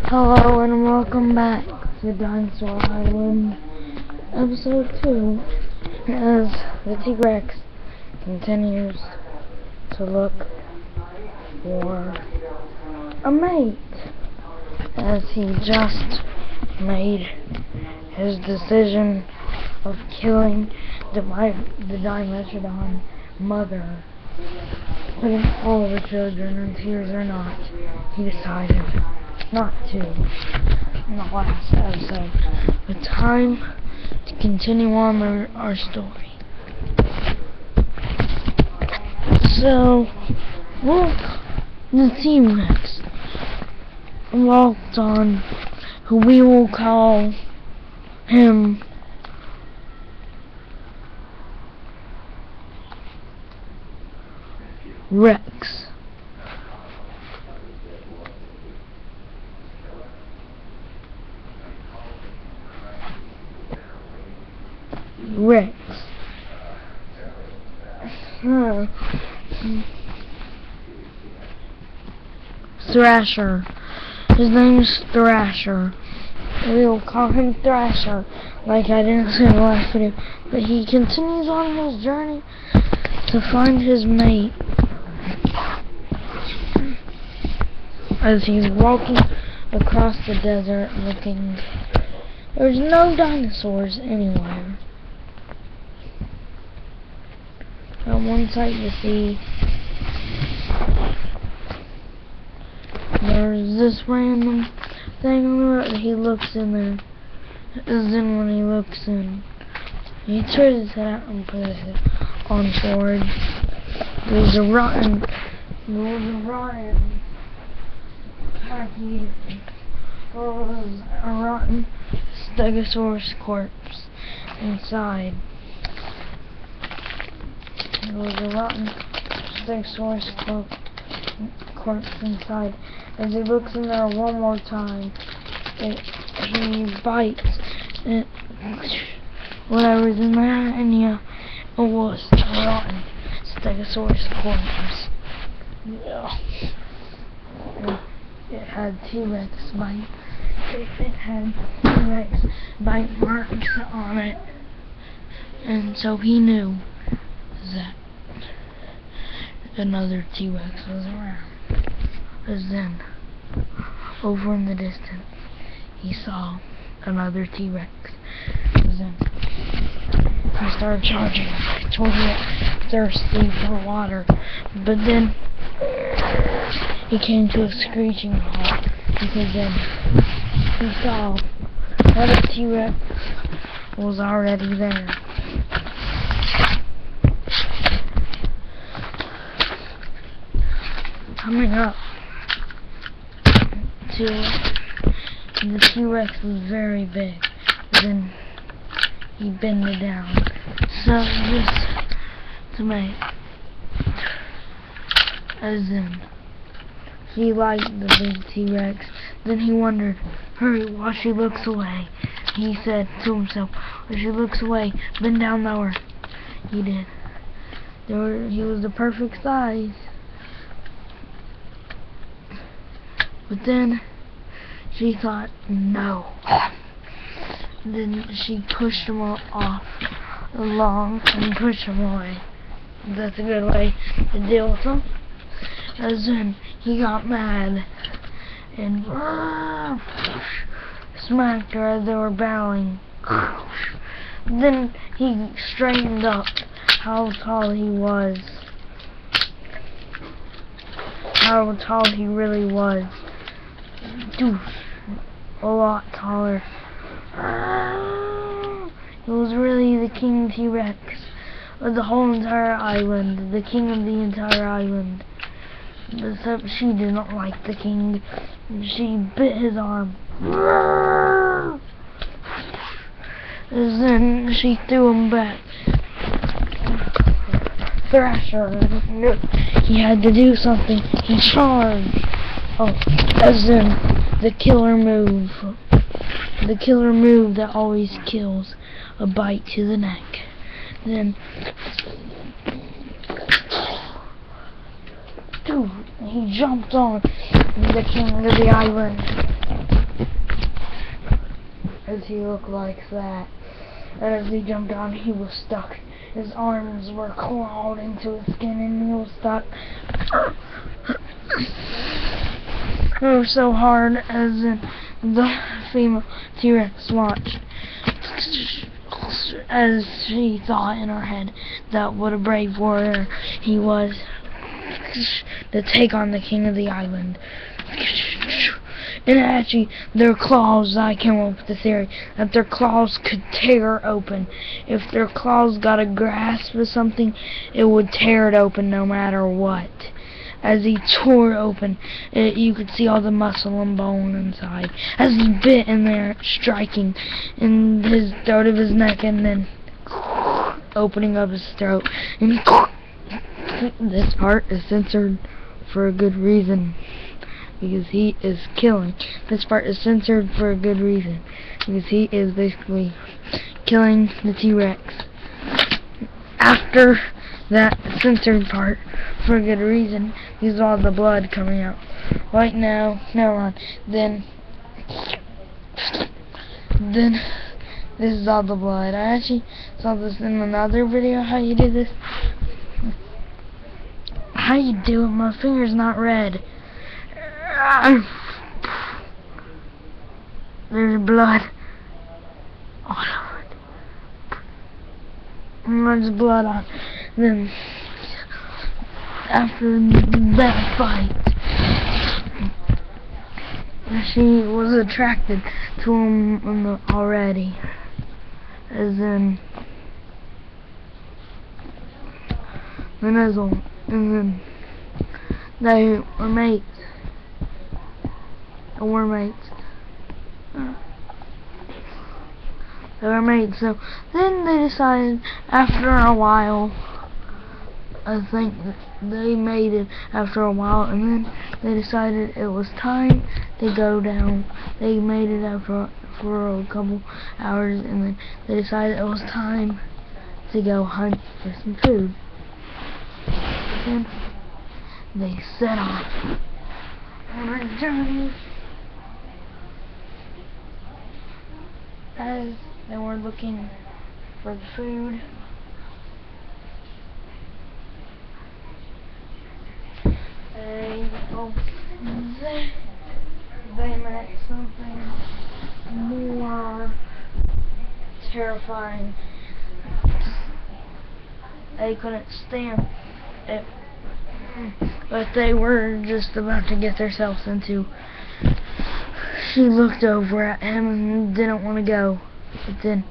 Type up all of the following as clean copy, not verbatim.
Hello and welcome back to Dinosaur Island, episode 2, as the T-Rex continues to look for a mate, as he just made his decision of killing the Dimetrodon mother, putting all of the children in tears or not. He decided not to in the last episode. But time to continue on our story. So, look, the T-Rex walked on, who we will call him Rex. Thrasher. His name is Thrasher. We will call him Thrasher, like I didn't say in the last video. But he continues on his journey to find his mate. As he's walking across the desert looking, there's no dinosaurs anywhere. Not one sight to see. There's this random thing on the road that he looks in there. And then when he looks in, he turns his head out and puts it on forward. There's a rotten Stegosaurus corpse inside. There was a rotten Stegosaurus corpse inside. As he looks in there one more time, he bites it, whatever's in there, and yeah, it was a rotten Stegosaurus corpse. Yeah. It had T-Rex bite. It had T-Rex bite marks on it, and so he knew that another T-Rex was around. As then, over in the distance, he saw another T-Rex. As then, he started charging toward it, thirsty for water. But then, he came to a screeching halt, because then he saw another T-Rex was already there. Coming up to it, the T-Rex was very big. Then he bended down. So just to make, as in, he liked the big T-Rex. Then he wondered, hurry, while she looks away. He said to himself, while she looks away, bend down lower. He did. He was the perfect size. But then she thought, no. Then she pushed him off along and pushed him away. That's a good way to deal with him. As then he got mad and smacked her as they were battling. Then he straightened up how tall he was. How tall he really was. Dude, a lot taller. He was really the king T-Rex of the whole entire island, the king of the entire island. Except she didn't like the king. She bit his arm. And then she threw him back. Thrasher knew he had to do something. He charged. Oh, as in the killer move. The killer move that always kills. A bite to the neck. Then dude, he jumped on the king of the island. as he looked like that. And as he jumped on, he was stuck. His arms were clawed into his skin and he was stuck. Oh, so hard as in the female T-Rex watched as she thought in her head that what a brave warrior he was to take on the king of the island. And actually, their claws, I came up with the theory that their claws could tear open. If their claws got a grasp of something, it would tear it open no matter what. As he tore open, you could see all the muscle and bone inside. As he bit in there, striking in his throat of his neck, and then opening up his throat. And this part is censored for a good reason, because he is killing. This part is censored for a good reason, because he is basically killing the T-Rex. After that censored part, for a good reason, because all the blood coming out. Right now, never mind. Then this is all the blood. I actually saw this in another video, how you do this. How you do it? My finger's not red. There's blood all over it. There's blood on. Then after that fight, she was attracted to him already, as in the nizzle, and then they were mates. They were mates. So then they decided, after a while, I think they made it after a while, and then they decided it was time to go down. They made it after for a couple hours, and then they decided it was time to go hunt for some food. Then they set off on a journey. As they were looking for the food, they met something more terrifying. They couldn't stand it, but they were just about to get themselves into. She looked over at him and didn't want to go, but then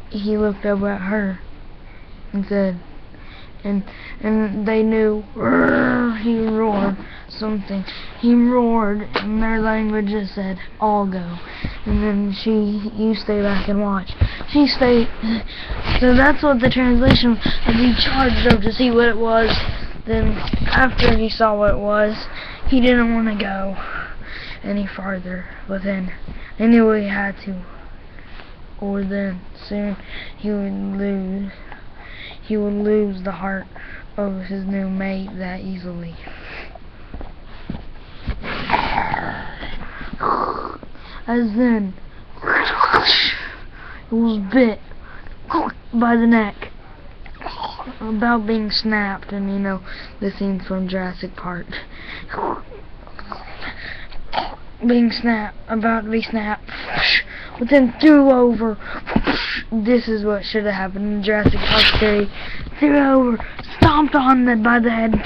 he looked over at her and said, and they knew. He roared something. He roared, and their language just said, "I'll go." And then you stay back and watch. She stayed. So that's what the translation was. And he charged up to see what it was. Then after he saw what it was, he didn't want to go any farther. But then he knew he had to, or then soon he would lose the heart of his new mate that easily. As then it was bit by the neck, about being snapped, and you know the scene from Jurassic Park. Being snapped, about to be snapped, but then threw over. This is what should have happened in Jurassic Park series. Threw over, stomped on by the head,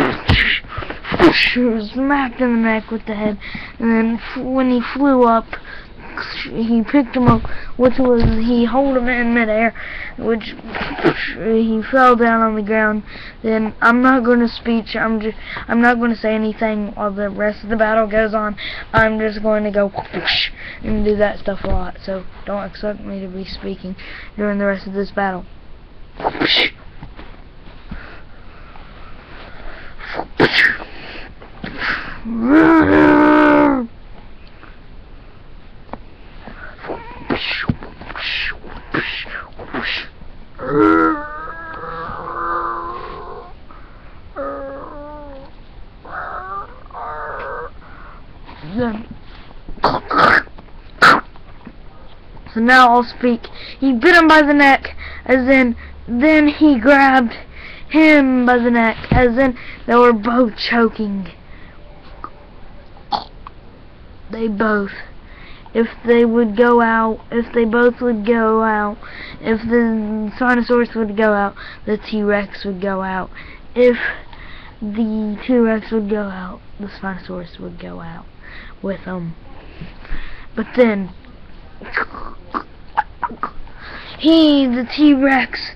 smacked in the neck with the head, and then when he flew up, he picked him up, he held him in midair, which he fell down on the ground. Then I'm not going to I'm not going to say anything while the rest of the battle goes on. I'm just going to go and do that stuff a lot. So don't expect me to be speaking during the rest of this battle. So now I'll speak. He bit him by the neck, as then he grabbed him by the neck, as in they were both choking. They both. If they would go out, if they both would go out, if the Spinosaurus would go out, the T-Rex would go out. If the T-Rex would go out, the Spinosaurus would go out with them. But then, the T-Rex,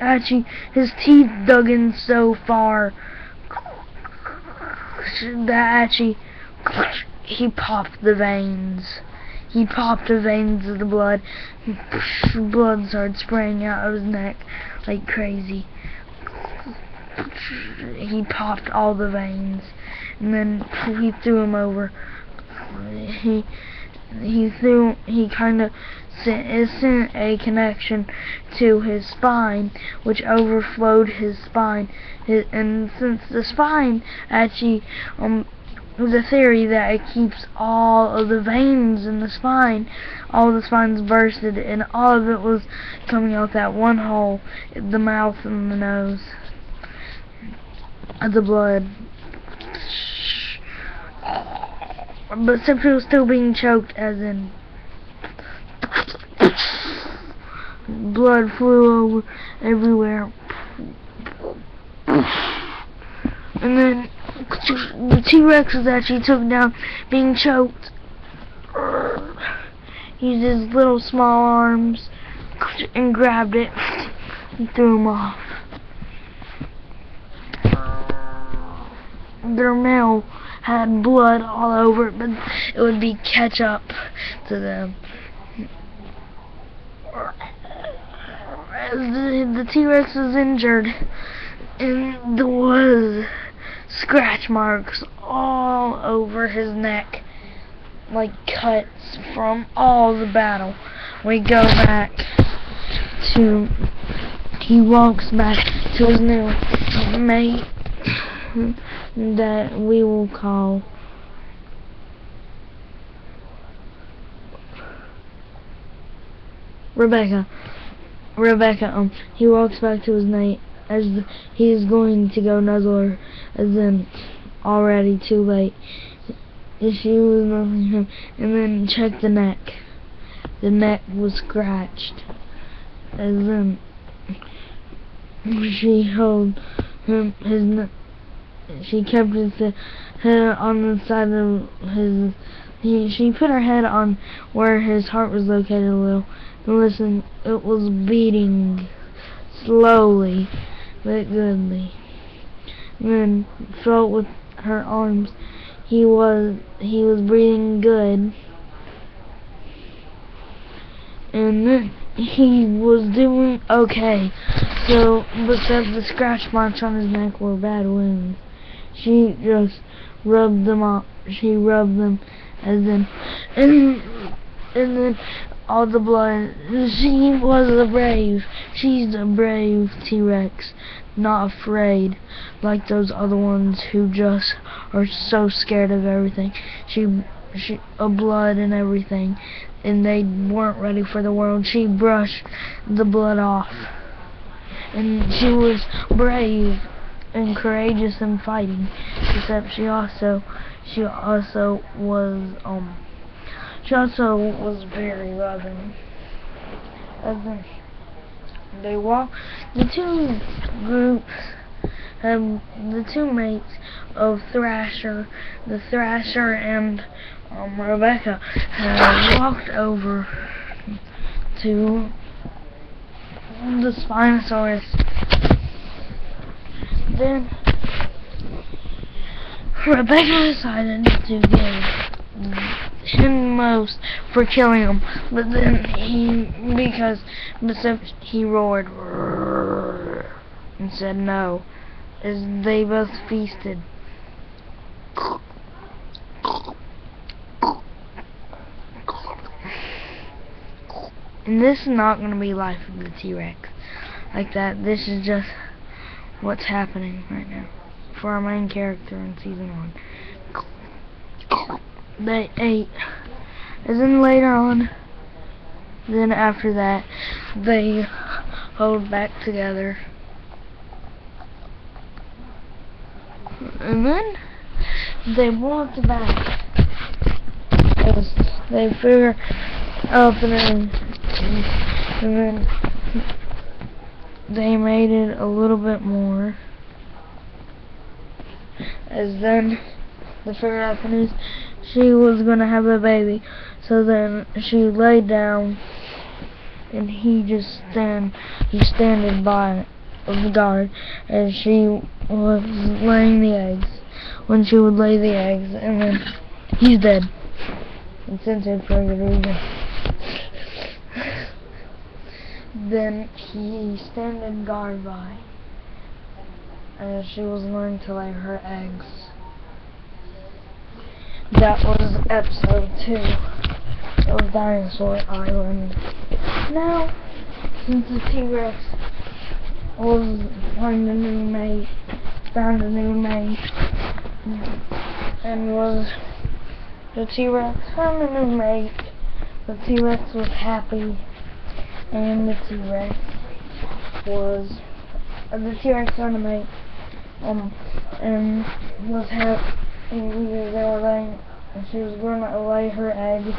actually, his teeth dug in so far that actually, he popped the veins. He popped the veins of the blood. Blood started spraying out of his neck like crazy. He popped all the veins, and then he threw him over. He kind of sent a connection to his spine, which overflowed his spine. And since the spine actually, the theory that it keeps all of the veins in the spine, all the spines bursted, and all of it was coming out that one hole, the mouth and the nose, the blood. But Simply was still being choked, as in blood flew over everywhere. And then the T-Rex was actually took down, being choked. He used his little small arms and grabbed it and threw him off. Their mouth had blood all over it, but it would be ketchup to them. The T-Rex was injured, and there was scratch marks all over his neck, like cuts from all the battle. We go back to, he walks back to his new mate that we will call Rebeca. He walks back to his mate as he is going to go nuzzle her, as then already too late. She was nuzzling him, and then checked the neck. The neck was scratched, as then she held him, his neck. She kept his head on the side of his. She put her head on where his heart was located a little. And listen, it was beating slowly but goodly. And then felt with her arms. He was breathing good. And then he was doing okay. So, but the scratch marks on his neck were bad wounds. She just rubbed them off. She rubbed them, as then, and then all the blood. She was a brave. She's a brave T-Rex, not afraid like those other ones who just are so scared of everything. She of blood and everything, and they weren't ready for the world. She brushed the blood off, and she was brave and courageous in fighting. Except she also was very loving. As they walk, the two groups, the two mates of Thrasher, the Thrasher and Rebeca, walked over to the Spinosaurus. Then Rebeca decided to give him most for killing him, but then he roared and said no, as they both feasted. And this is not going to be Life of the T-Rex like that. This is just what's happening right now for our main character in season 1. They ate, as in later on, Then after that, they hold back together. And then they walked back because they figured out the name. And then they made it a little bit more. As then they figured out the news. She was gonna have a baby. So then she laid down, and he's standing by the guard, and she was laying the eggs. When she would lay the eggs, and then he's dead. And censored for a good reason. Then he standing guard by, as she was learning to lay her eggs. That was episode 2 of Dinosaur Island. Now, since the T-Rex found a new mate, and the T-Rex found a new mate. The T-Rex was happy, and the T-Rex found a mate, and was happy. They were laying, and she was going to lay her egg.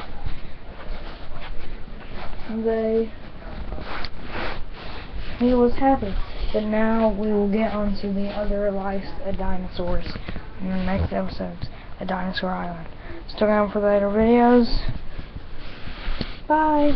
He was happy. But now we will get on to the other lives of dinosaurs in the next episodes of Dinosaur Island. Stick around for later videos. Bye.